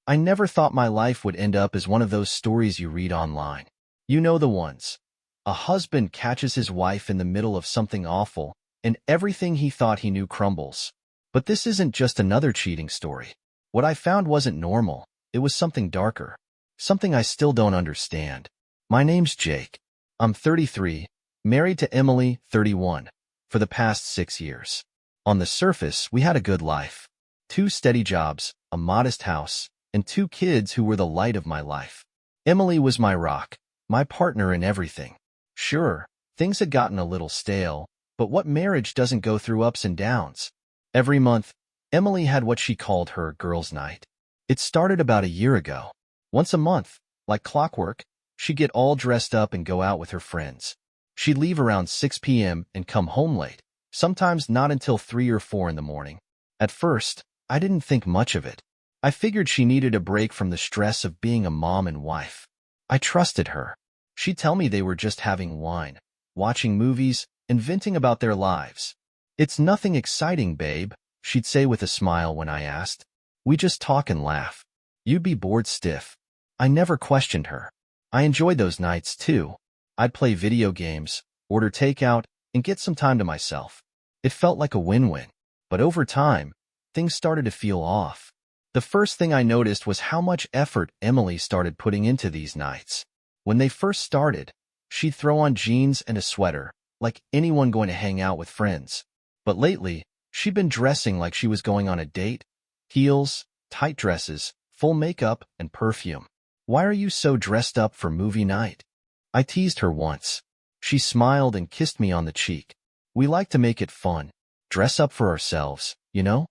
I never thought my life would end up as one of those stories you read online. You know the ones. A husband catches his wife in the middle of something awful, and everything he thought he knew crumbles. But this isn't just another cheating story. What I found wasn't normal. It was something darker. Something I still don't understand. My name's Jake. I'm 33, married to Emily, 31, for the past 6 years. On the surface, we had a good life. 2 steady jobs, a modest house, and 2 kids who were the light of my life. Emily was my rock, my partner in everything. Sure, things had gotten a little stale, but what marriage doesn't go through ups and downs? Every month, Emily had what she called her girls' night. It started about a year ago. Once a month, like clockwork, she'd get all dressed up and go out with her friends. She'd leave around 6 p.m. and come home late, sometimes not until 3 or 4 in the morning. At first, I didn't think much of it. I figured she needed a break from the stress of being a mom and wife. I trusted her. She'd tell me they were just having wine, watching movies, and venting about their lives. "It's nothing exciting, babe," she'd say with a smile when I asked. "We just talk and laugh. You'd be bored stiff." I never questioned her. I enjoyed those nights, too. I'd play video games, order takeout, and get some time to myself. It felt like a win-win. But over time, things started to feel off. The first thing I noticed was how much effort Emily started putting into these nights. When they first started, she'd throw on jeans and a sweater, like anyone going to hang out with friends. But lately, she'd been dressing like she was going on a date. Heels, tight dresses, full makeup, and perfume. "Why are you so dressed up for movie night?" I teased her once. She smiled and kissed me on the cheek. "We like to make it fun. Dress up for ourselves, you know?"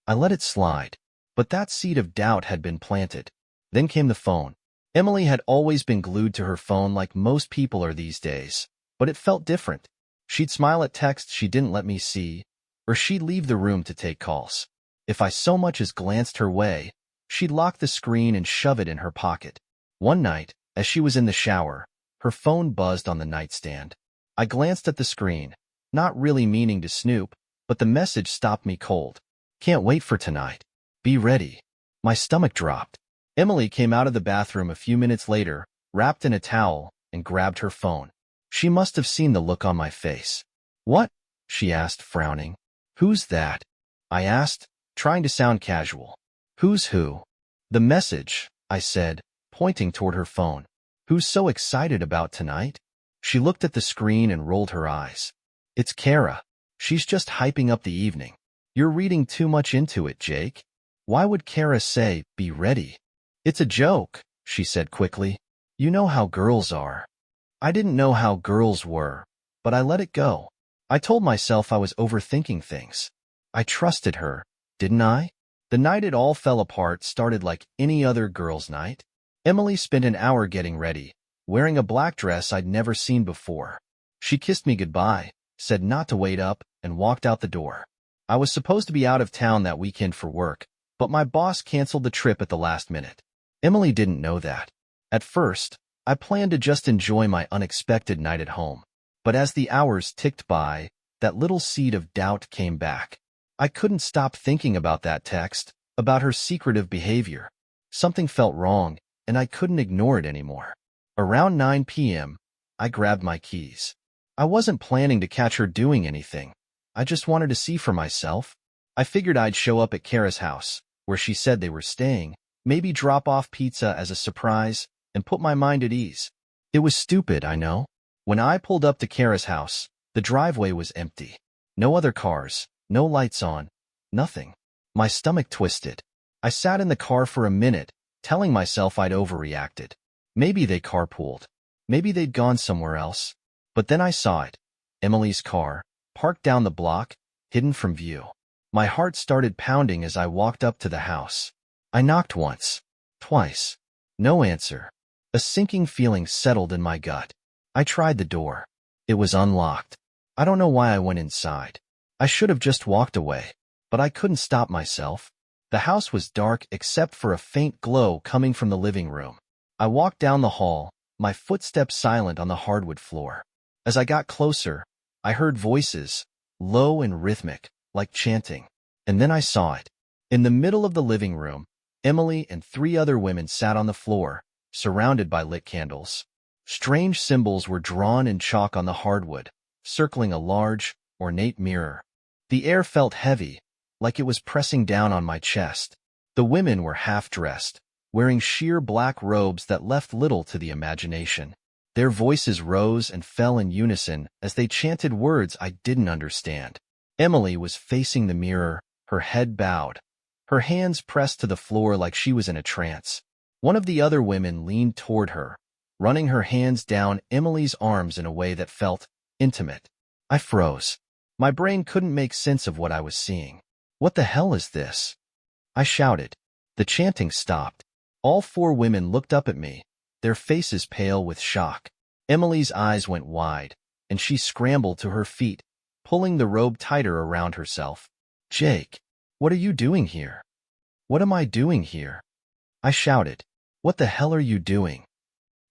I let it slide. But that seed of doubt had been planted. Then came the phone. Emily had always been glued to her phone like most people are these days, but it felt different. She'd smile at texts she didn't let me see, or she'd leave the room to take calls. If I so much as glanced her way, she'd lock the screen and shove it in her pocket. One night, as she was in the shower, her phone buzzed on the nightstand. I glanced at the screen, not really meaning to snoop, but the message stopped me cold. "Can't wait for tonight. Be ready." My stomach dropped. Emily came out of the bathroom a few minutes later, wrapped in a towel, and grabbed her phone. She must have seen the look on my face. "What?" she asked, frowning. "Who's that?" I asked, trying to sound casual. "Who's who?" "The message," I said, pointing toward her phone. "Who's so excited about tonight?" She looked at the screen and rolled her eyes. "It's Kara. She's just hyping up the evening. You're reading too much into it, Jake. Why would Kara say, 'be ready'?" "It's a joke," she said quickly. "You know how girls are." I didn't know how girls were, but I let it go. I told myself I was overthinking things. I trusted her, didn't I? The night it all fell apart started like any other girls' night. Emily spent an hour getting ready, wearing a black dress I'd never seen before. She kissed me goodbye, said not to wait up, and walked out the door. I was supposed to be out of town that weekend for work, but my boss canceled the trip at the last minute. Emily didn't know that. At first, I planned to just enjoy my unexpected night at home. But as the hours ticked by, that little seed of doubt came back. I couldn't stop thinking about that text, about her secretive behavior. Something felt wrong, and I couldn't ignore it anymore. Around 9 p.m., I grabbed my keys. I wasn't planning to catch her doing anything. I just wanted to see for myself. I figured I'd show up at Kara's house, where she said they were staying, maybe drop off pizza as a surprise, and put my mind at ease. It was stupid, I know. When I pulled up to Kara's house, the driveway was empty. No other cars, no lights on, nothing. My stomach twisted. I sat in the car for a minute, telling myself I'd overreacted. Maybe they carpooled. Maybe they'd gone somewhere else. But then I saw it. Emily's car, parked down the block, hidden from view. My heart started pounding as I walked up to the house. I knocked once, twice. No answer. A sinking feeling settled in my gut. I tried the door. It was unlocked. I don't know why I went inside. I should have just walked away, but I couldn't stop myself. The house was dark except for a faint glow coming from the living room. I walked down the hall, my footsteps silent on the hardwood floor. As I got closer, I heard voices, low and rhythmic, like chanting. And then I saw it. In the middle of the living room, Emily and 3 other women sat on the floor, surrounded by lit candles. Strange symbols were drawn in chalk on the hardwood, circling a large, ornate mirror. The air felt heavy, like it was pressing down on my chest. The women were half-dressed, wearing sheer black robes that left little to the imagination. Their voices rose and fell in unison as they chanted words I didn't understand. Emily was facing the mirror, her head bowed, her hands pressed to the floor like she was in a trance. One of the other women leaned toward her, running her hands down Emily's arms in a way that felt intimate. I froze. My brain couldn't make sense of what I was seeing. What the hell is this? I shouted. The chanting stopped. All 4 women looked up at me, their faces pale with shock. Emily's eyes went wide, and she scrambled to her feet, pulling the robe tighter around herself. Jake, what are you doing here? What am I doing here? I shouted. What the hell are you doing?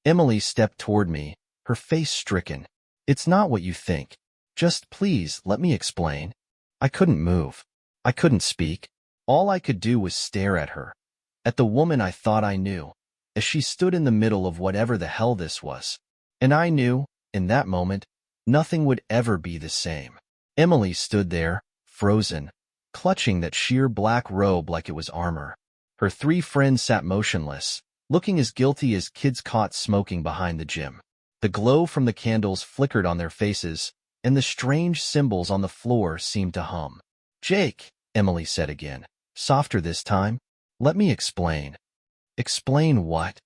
Emily stepped toward me, her face stricken. It's not what you think. Just please let me explain. I couldn't move. I couldn't speak. All I could do was stare at her, at the woman I thought I knew, as she stood in the middle of whatever the hell this was. And I knew, in that moment, nothing would ever be the same. Emily stood there, frozen, clutching that sheer black robe like it was armor. Her 3 friends sat motionless, looking as guilty as kids caught smoking behind the gym. The glow from the candles flickered on their faces, and the strange symbols on the floor seemed to hum. Jake, Emily said again, softer this time. Let me explain. Explain what?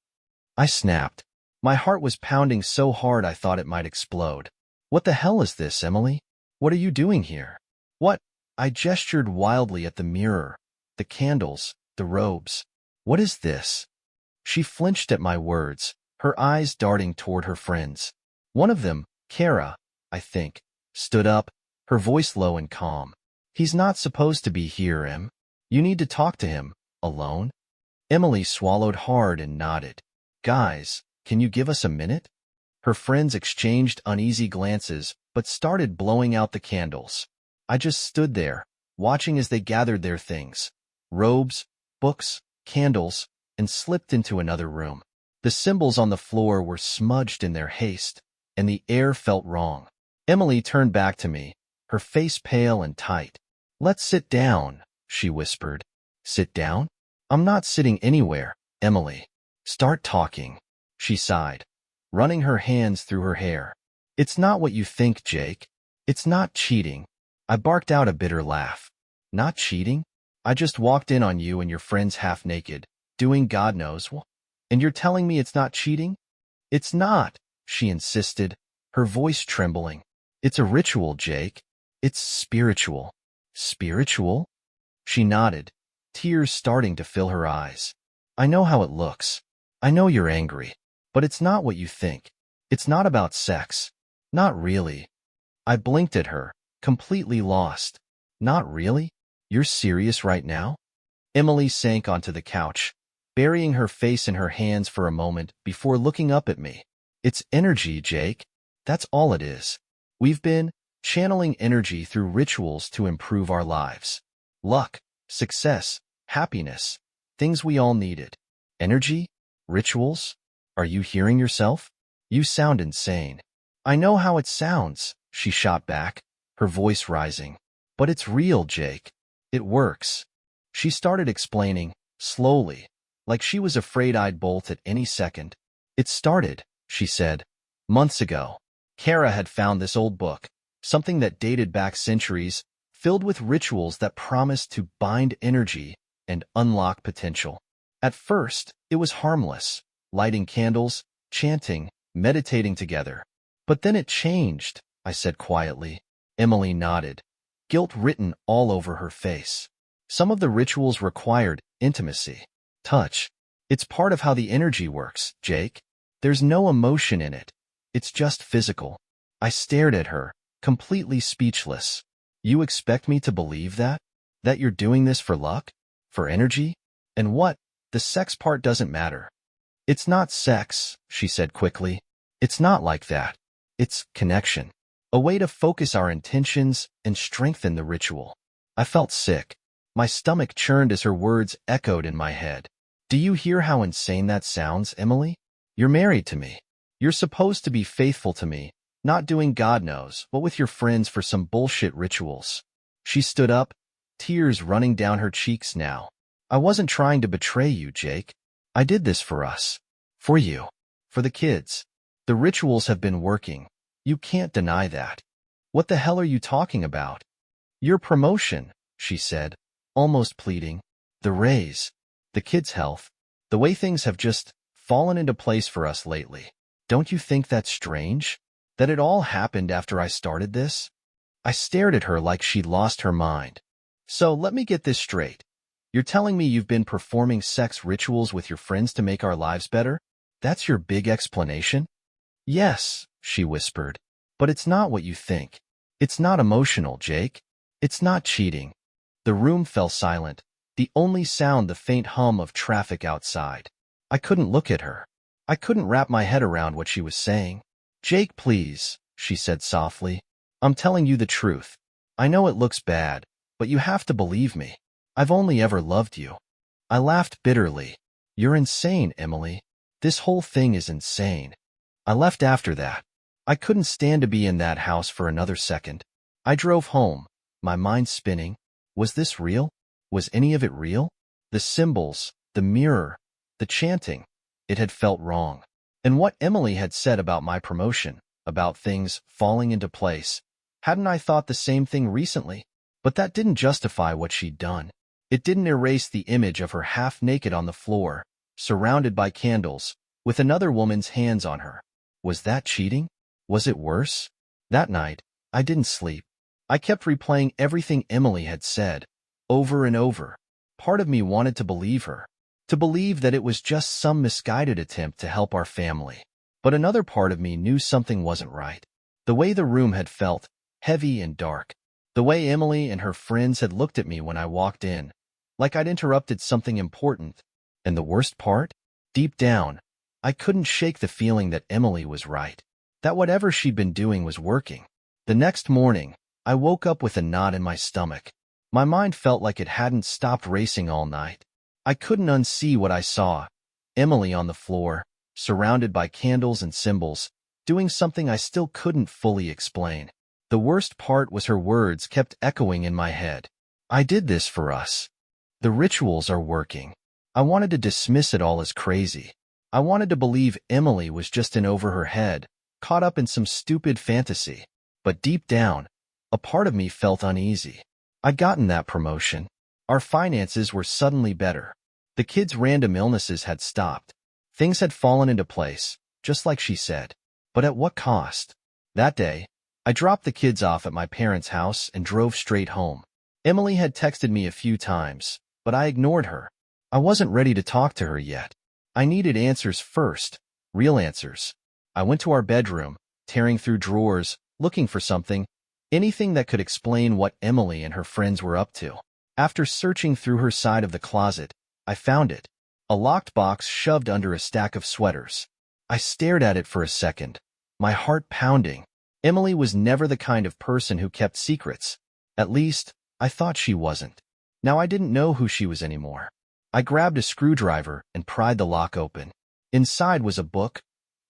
I snapped. My heart was pounding so hard I thought it might explode. What the hell is this, Emily? What are you doing here? What? I gestured wildly at the mirror, the candles, the robes. What is this? She flinched at my words, her eyes darting toward her friends. One of them, Kara, I think, stood up, her voice low and calm. He's not supposed to be here, Em. You need to talk to him, alone. Emily swallowed hard and nodded. Guys, can you give us a minute? Her friends exchanged uneasy glances, but started blowing out the candles. I just stood there, watching as they gathered their things, robes, books, candles, and slipped into another room. The symbols on the floor were smudged in their haste, and the air felt wrong. Emily turned back to me, her face pale and tight. Let's sit down, she whispered. Sit down? I'm not sitting anywhere, Emily. Start talking, she sighed, running her hands through her hair. It's not what you think, Jake. It's not cheating. I barked out a bitter laugh. Not cheating? I just walked in on you and your friends half naked, doing God knows what. And you're telling me it's not cheating? It's not, she insisted, her voice trembling. It's a ritual, Jake. It's spiritual. Spiritual? She nodded, tears starting to fill her eyes. I know how it looks. I know you're angry. But it's not what you think. It's not about sex. Not really. I blinked at her, completely lost. Not really? You're serious right now? Emily sank onto the couch, burying her face in her hands for a moment before looking up at me. It's energy, Jake. That's all it is. We've been channeling energy through rituals to improve our lives. Luck, success, happiness, things we all needed. Energy? Rituals? Are you hearing yourself? You sound insane. I know how it sounds, she shot back, her voice rising. But it's real, Jake. It works. She started explaining, slowly, like she was afraid I'd bolt at any second. It started, she said, months ago. Kara had found this old book, something that dated back centuries, filled with rituals that promised to bind energy and unlock potential. At first, it was harmless, lighting candles, chanting, meditating together. But then it changed, I said quietly. Emily nodded, guilt written all over her face. Some of the rituals required intimacy, touch. It's part of how the energy works, Jake. There's no emotion in it. It's just physical. I stared at her, completely speechless. You expect me to believe that? That you're doing this for luck? For energy? And what? The sex part doesn't matter. It's not sex, she said quickly. It's not like that. It's connection. A way to focus our intentions and strengthen the ritual. I felt sick. My stomach churned as her words echoed in my head. Do you hear how insane that sounds, Emily? You're married to me. You're supposed to be faithful to me, not doing God knows what with your friends for some bullshit rituals. She stood up, tears running down her cheeks now. I wasn't trying to betray you, Jake. I did this for us. For you. For the kids. The rituals have been working. You can't deny that. What the hell are you talking about? Your promotion, she said, almost pleading. The raise. The kids' health. The way things have just fallen into place for us lately. Don't you think that's strange? That it all happened after I started this? I stared at her like she'd lost her mind. So let me get this straight. You're telling me you've been performing sex rituals with your friends to make our lives better? That's your big explanation? Yes, she whispered. But it's not what you think. It's not emotional, Jake. It's not cheating. The room fell silent, the only sound the faint hum of traffic outside. I couldn't look at her. I couldn't wrap my head around what she was saying. Jake, please, she said softly. I'm telling you the truth. I know it looks bad, but you have to believe me. I've only ever loved you. I laughed bitterly. You're insane, Emily. This whole thing is insane. I left after that. I couldn't stand to be in that house for another second. I drove home, my mind spinning. Was this real? Was any of it real? The symbols, the mirror, the chanting. It had felt wrong. And what Emily had said about my promotion, about things falling into place, hadn't I thought the same thing recently? But that didn't justify what she'd done. It didn't erase the image of her half-naked on the floor, surrounded by candles, with another woman's hands on her. Was that cheating? Was it worse? That night, I didn't sleep. I kept replaying everything Emily had said, over and over. Part of me wanted to believe her, to believe that it was just some misguided attempt to help our family. But another part of me knew something wasn't right. The way the room had felt, heavy and dark. The way Emily and her friends had looked at me when I walked in, like I'd interrupted something important. And the worst part? Deep down, I couldn't shake the feeling that Emily was right, that whatever she'd been doing was working. The next morning, I woke up with a knot in my stomach. My mind felt like it hadn't stopped racing all night. I couldn't unsee what I saw. Emily on the floor, surrounded by candles and symbols, doing something I still couldn't fully explain. The worst part was her words kept echoing in my head. I did this for us. The rituals are working. I wanted to dismiss it all as crazy. I wanted to believe Emily was just in over her head, caught up in some stupid fantasy. But deep down, a part of me felt uneasy. I'd gotten that promotion. Our finances were suddenly better. The kids' random illnesses had stopped. Things had fallen into place, just like she said. But at what cost? That day, I dropped the kids off at my parents' house and drove straight home. Emily had texted me a few times, but I ignored her. I wasn't ready to talk to her yet. I needed answers first, real answers. I went to our bedroom, tearing through drawers, looking for something, anything that could explain what Emily and her friends were up to. After searching through her side of the closet, I found it. A locked box shoved under a stack of sweaters. I stared at it for a second, my heart pounding. Emily was never the kind of person who kept secrets. At least, I thought she wasn't. Now I didn't know who she was anymore. I grabbed a screwdriver and pried the lock open. Inside was a book,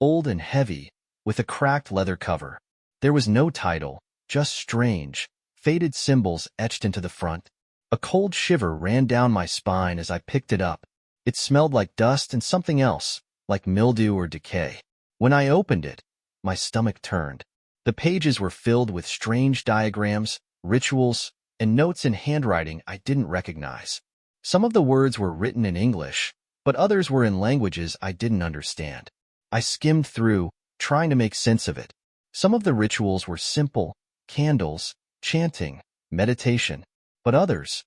old and heavy, with a cracked leather cover. There was no title, just strange, faded symbols etched into the front. A cold shiver ran down my spine as I picked it up. It smelled like dust and something else, like mildew or decay. When I opened it, my stomach turned. The pages were filled with strange diagrams, rituals, and notes in handwriting I didn't recognize. Some of the words were written in English, but others were in languages I didn't understand. I skimmed through, trying to make sense of it. Some of the rituals were simple, candles, chanting, meditation, but others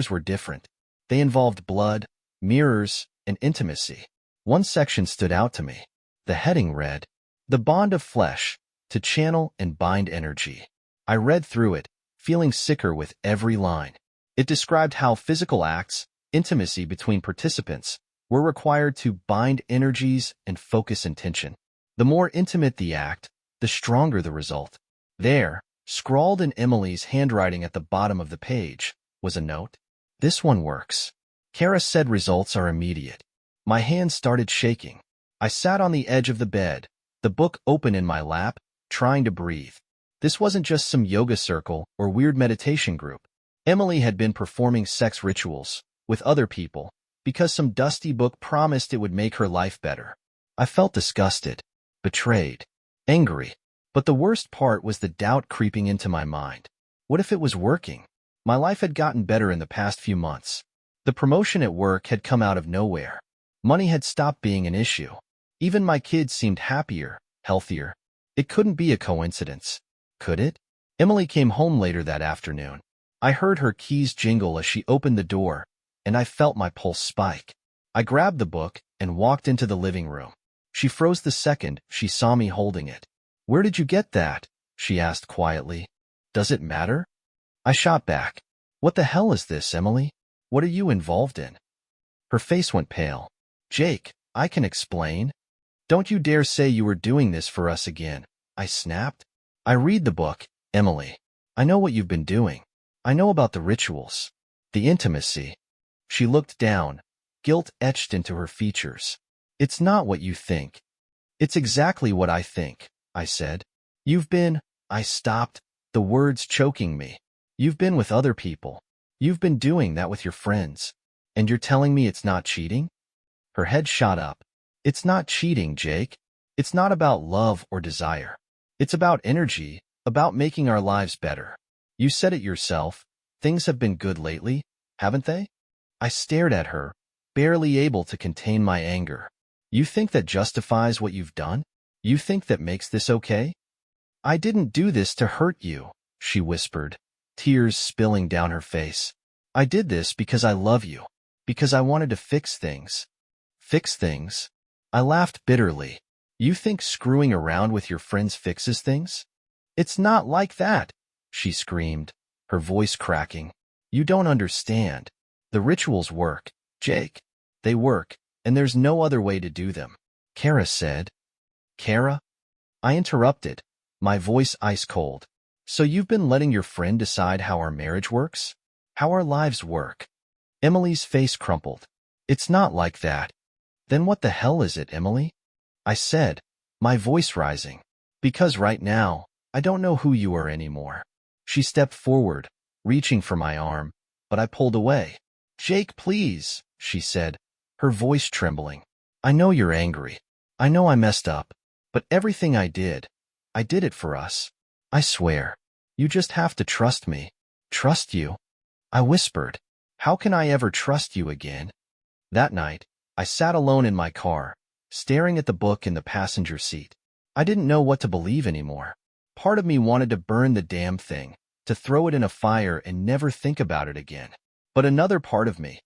were different. They involved blood, mirrors, and intimacy. One section stood out to me. The heading read, "The bond of flesh, to channel and bind energy." I read through it, feeling sicker with every line. It described how physical acts, intimacy between participants, were required to bind energies and focus intention. The more intimate the act, the stronger the result. There, scrawled in Emily's handwriting at the bottom of the page, was a note. "This one works. Kara said results are immediate. My hands started shaking. I sat on the edge of the bed, the book open in my lap, trying to breathe. This wasn't just some yoga circle or weird meditation group. Emily had been performing sex rituals with other people because some dusty book promised it would make her life better. I felt disgusted, betrayed, angry. But the worst part was the doubt creeping into my mind. What if it was working? My life had gotten better in the past few months. The promotion at work had come out of nowhere. Money had stopped being an issue. Even my kids seemed happier, healthier. It couldn't be a coincidence, could it? Emily came home later that afternoon. I heard her keys jingle as she opened the door, and I felt my pulse spike. I grabbed the book and walked into the living room. She froze the second she saw me holding it. "Where did you get that?" she asked quietly. "Does it matter?" I shot back. "What the hell is this, Emily? What are you involved in?" Her face went pale. "Jake, I can explain." "Don't you dare say you were doing this for us again," I snapped. "I read the book, Emily. I know what you've been doing. I know about the rituals, the intimacy." She looked down, guilt etched into her features. "It's not what you think. It's exactly what I think," I said. "You've been—" I stopped, the words choking me. "You've been with other people. You've been doing that with your friends. And you're telling me it's not cheating?" Her head shot up. "It's not cheating, Jake. It's not about love or desire. It's about energy, about making our lives better. You said it yourself. Things have been good lately, haven't they?" I stared at her, barely able to contain my anger. "You think that justifies what you've done? You think that makes this okay?" "I didn't do this to hurt you," she whispered, tears spilling down her face. "I did this because I love you, because I wanted to fix things." "Fix things?" I laughed bitterly. "You think screwing around with your friends fixes things?" "It's not like that," she screamed, her voice cracking. "You don't understand. The rituals work, Jake. They work, and there's no other way to do them," Kara said. "Kara?" I interrupted, my voice ice cold. "So you've been letting your friend decide how our marriage works? How our lives work?" Emily's face crumpled. "It's not like that." "Then what the hell is it, Emily?" I said, my voice rising. "Because right now, I don't know who you are anymore." She stepped forward, reaching for my arm, but I pulled away. "Jake, please," she said, her voice trembling. "I know you're angry. I know I messed up. But everything I did it for us. I swear. You just have to trust me." "Trust you?" I whispered. "How can I ever trust you again?" That night, I sat alone in my car, staring at the book in the passenger seat. I didn't know what to believe anymore. Part of me wanted to burn the damn thing, to throw it in a fire and never think about it again. But another part of me,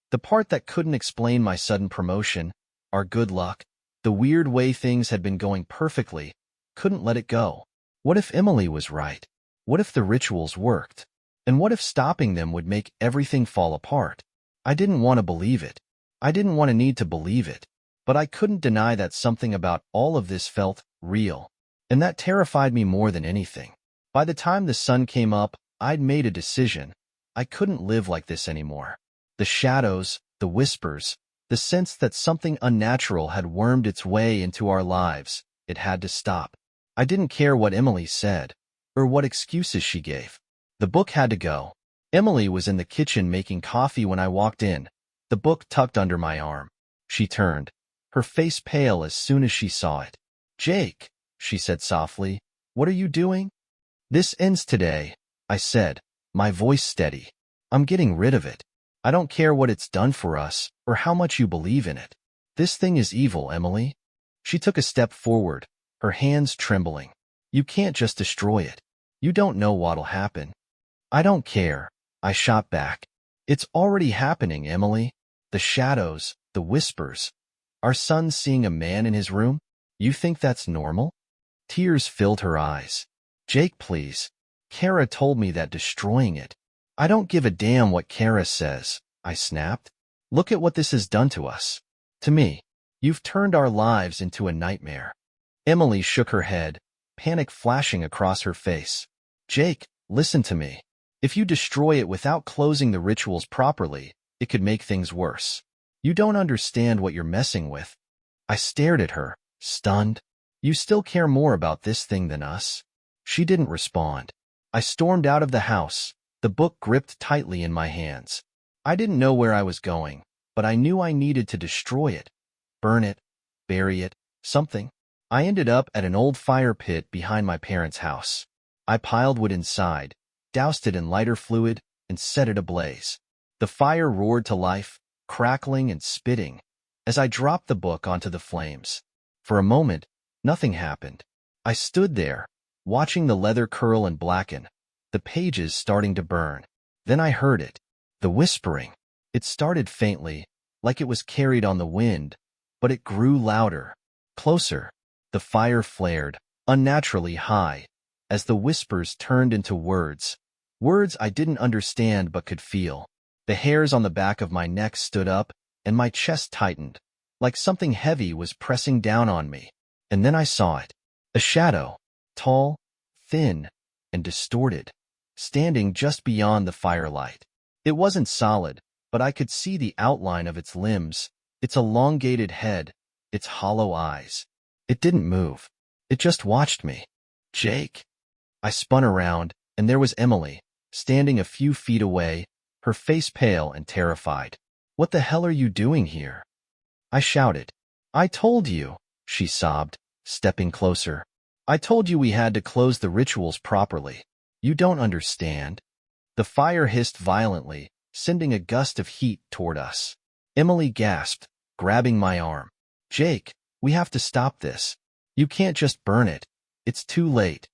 the part that couldn't explain my sudden promotion, our good luck, the weird way things had been going perfectly, couldn't let it go. What if Emily was right? What if the rituals worked? And what if stopping them would make everything fall apart? I didn't want to believe it. I didn't want to need to believe it. But I couldn't deny that something about all of this felt real. And that terrified me more than anything. By the time the sun came up, I'd made a decision. I couldn't live like this anymore. The shadows, the whispers, the sense that something unnatural had wormed its way into our lives, it had to stop. I didn't care what Emily said, or what excuses she gave. The book had to go. Emily was in the kitchen making coffee when I walked in, the book tucked under my arm. She turned, her face pale as soon as she saw it. "Jake," she said softly, "what are you doing?" "This ends today," I said, my voice steady. "I'm getting rid of it. I don't care what it's done for us, or how much you believe in it. This thing is evil, Emily." She took a step forward, her hands trembling. "You can't just destroy it. You don't know what'll happen." "I don't care," I shot back. "It's already happening, Emily. The shadows, the whispers. Our son seeing a man in his room? You think that's normal?" Tears filled her eyes. "Jake, please. Kara told me that destroying it." "I don't give a damn what Kara says," I snapped. "Look at what this has done to us. To me. You've turned our lives into a nightmare." Emily shook her head, panic flashing across her face. "Jake, listen to me. If you destroy it without closing the rituals properly, it could make things worse. You don't understand what you're messing with. I stared at her, stunned. You still care more about this thing than us? She didn't respond. I stormed out of the house, the book gripped tightly in my hands. I didn't know where I was going, but I knew I needed to destroy it. Burn it, bury it, something. I ended up at an old fire pit behind my parents' house. I piled wood inside, doused it in lighter fluid, and set it ablaze. The fire roared to life, crackling and spitting, as I dropped the book onto the flames. For a moment, nothing happened. I stood there, watching the leather curl and blacken, the pages starting to burn. Then I heard it, the whispering. It started faintly, like it was carried on the wind, but it grew louder, closer. The fire flared, unnaturally high, as the whispers turned into words. Words I didn't understand but could feel. The hairs on the back of my neck stood up, and my chest tightened, like something heavy was pressing down on me. And then I saw it. A shadow, tall, thin, and distorted, standing just beyond the firelight. It wasn't solid, but I could see the outline of its limbs, its elongated head, its hollow eyes. It didn't move. It just watched me. Jake. I spun around, and there was Emily, standing a few feet away, her face pale and terrified. What the hell are you doing here? I shouted. I told you, she sobbed, stepping closer. I told you we had to close the rituals properly. You don't understand. The fire hissed violently, sending a gust of heat toward us. Emily gasped, grabbing my arm. Jake, we have to stop this. You can't just burn it. It's too late.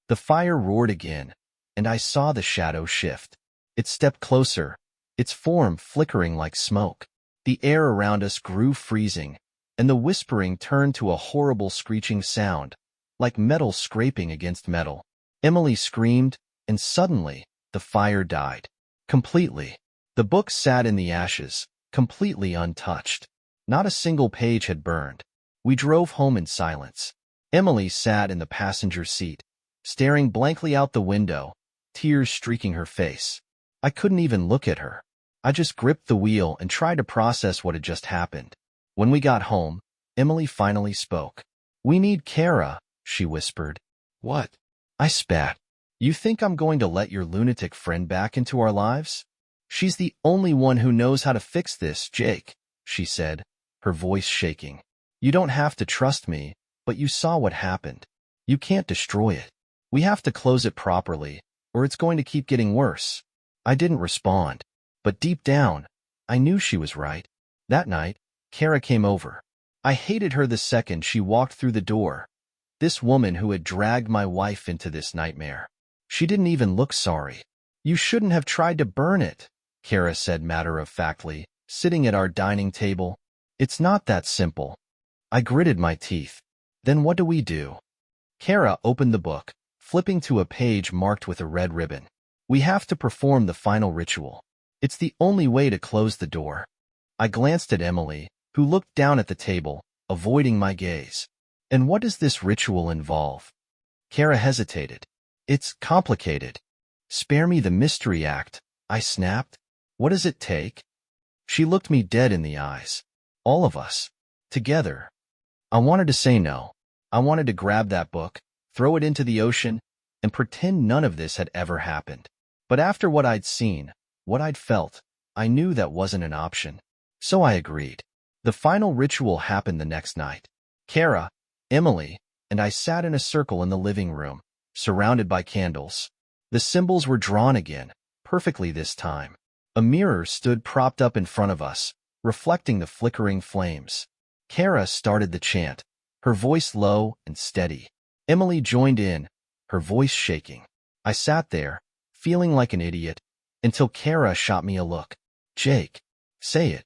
The fire roared again, and I saw the shadow shift. It stepped closer, its form flickering like smoke. The air around us grew freezing, and the whispering turned to a horrible screeching sound, like metal scraping against metal. Emily screamed, and suddenly, the fire died. Completely. The book sat in the ashes, completely untouched. Not a single page had burned. We drove home in silence. Emily sat in the passenger seat, staring blankly out the window, tears streaking her face. I couldn't even look at her. I just gripped the wheel and tried to process what had just happened. When we got home, Emily finally spoke. We need Kara, she whispered. What? I spat. You think I'm going to let your lunatic friend back into our lives? She's the only one who knows how to fix this, Jake, she said, her voice shaking. You don't have to trust me, but you saw what happened. You can't destroy it. We have to close it properly, or it's going to keep getting worse. I didn't respond, but deep down, I knew she was right. That night, Kara came over. I hated her the second she walked through the door. This woman who had dragged my wife into this nightmare. She didn't even look sorry. You shouldn't have tried to burn it, Kara said matter-of-factly, sitting at our dining table. It's not that simple. I gritted my teeth. Then what do we do? Kara opened the book, flipping to a page marked with a red ribbon. We have to perform the final ritual. It's the only way to close the door. I glanced at Emily, who looked down at the table, avoiding my gaze. And what does this ritual involve? Kara hesitated. It's complicated. Spare me the mystery act, I snapped. What does it take? She looked me dead in the eyes. All of us. Together. I wanted to say no. I wanted to grab that book, throw it into the ocean, and pretend none of this had ever happened. But after what I'd seen, what I'd felt, I knew that wasn't an option. So I agreed. The final ritual happened the next night. Kara, Emily, and I sat in a circle in the living room, surrounded by candles. The symbols were drawn again, perfectly this time. A mirror stood propped up in front of us, reflecting the flickering flames. Kara started the chant, her voice low and steady. Emily joined in, her voice shaking. I sat there, feeling like an idiot, until Kara shot me a look. Jake, say it.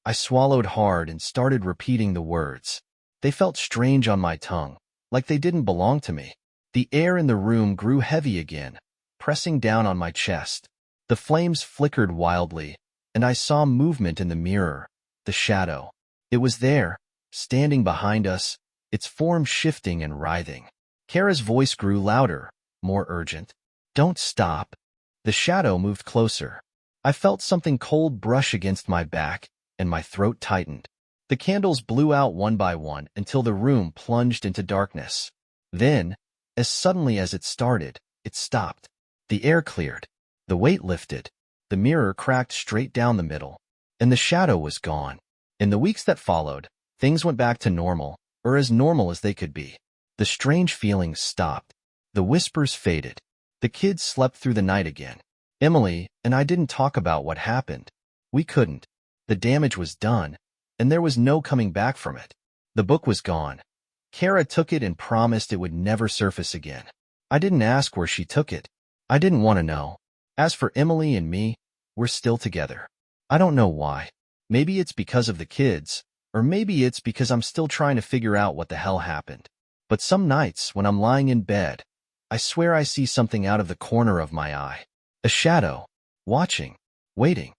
I swallowed hard and started repeating the words. They felt strange on my tongue, like they didn't belong to me. The air in the room grew heavy again, pressing down on my chest. The flames flickered wildly, and I saw movement in the mirror, the shadow. It was there, standing behind us, its form shifting and writhing. Kara's voice grew louder, more urgent. Don't stop. The shadow moved closer. I felt something cold brush against my back, and my throat tightened. The candles blew out one by one until the room plunged into darkness. Then, as suddenly as it started, it stopped. The air cleared. The weight lifted. The mirror cracked straight down the middle, and the shadow was gone. In the weeks that followed, things went back to normal, or as normal as they could be. The strange feelings stopped. The whispers faded. The kids slept through the night again. Emily and I didn't talk about what happened. We couldn't. The damage was done, and there was no coming back from it. The book was gone. Kara took it and promised it would never surface again. I didn't ask where she took it. I didn't want to know. As for Emily and me, we're still together. I don't know why. Maybe it's because of the kids, or maybe it's because I'm still trying to figure out what the hell happened. But some nights, when I'm lying in bed, I swear I see something out of the corner of my eye. A shadow. Watching. Waiting.